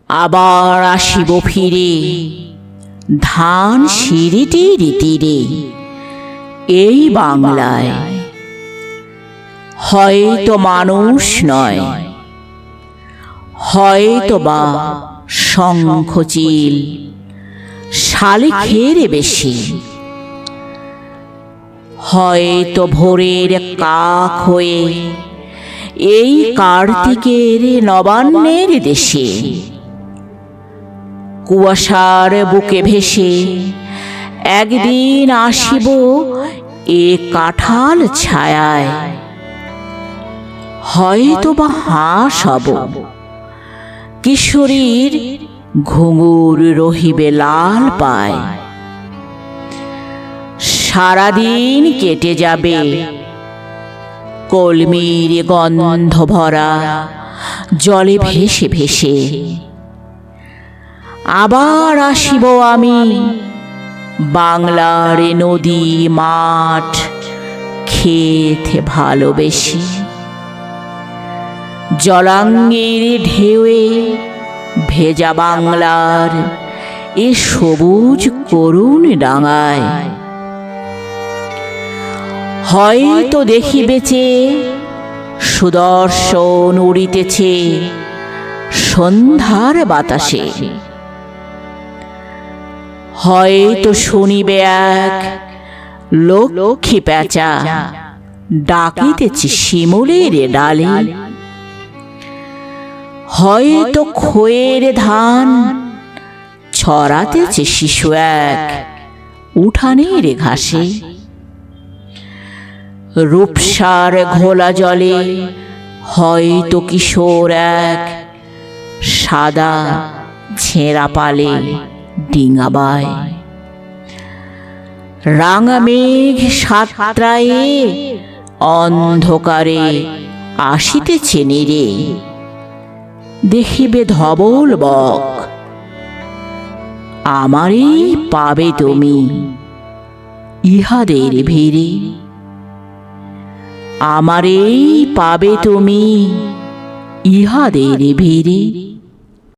আবার আসিব ফিরে ধান সিঁড়িটির তীরে, এই বাংলায়। হয়তো মানুষ নয়, হয়তো বা শঙ্খচিল শালিখের বেশি, হয়তো ভোরের কাক হয়ে এই কার্তিকের নবান্নের দেশে কুয়াশার বুকে ভেসে একদিন আসিব এ কাঁঠাল ছায়ায়। হয়তো বা হাঁস হব, কিশোরীর ঘুঙুর রহিবে লাল পায়। সারাদিন কেটে যাবে কলমির গন্ধ ভরা জলে ভেসে ভেসে। আবার আসিব আমি বাংলার নদী মাঠ ক্ষেত ভালোবেসে। জলাঙ্গের ঢেউয়ে ভেজা বাংলার এ সবুজ করুণ ডাঙায়। হয়তো দেখিবেছে সুদর্শন উড়িতেছে সন্ধ্যার বাতাসে। হয়তো শুনিবে এক লক্ষ্মী প্যাঁচা ডাকিতেছে শিমুলের ডালে। হয়তো খোয়ের ধান ছড়াতেছে শিশু এক উঠানের ঘাসে। রূপসার ঘোলা জলে হয়তো কিশোর এক সাদা ছেঁড়া পালে ডিঙাবায়। রাঙা মেঘ সাতটায়ে অন্ধকারে আসিতেছে নীরে। দেখিবে ধবল বক, আমারই পাবে তুমি ইহাদের ভিড়ে। আমারই পাবে তুমি ইহাদের ভিড়ে।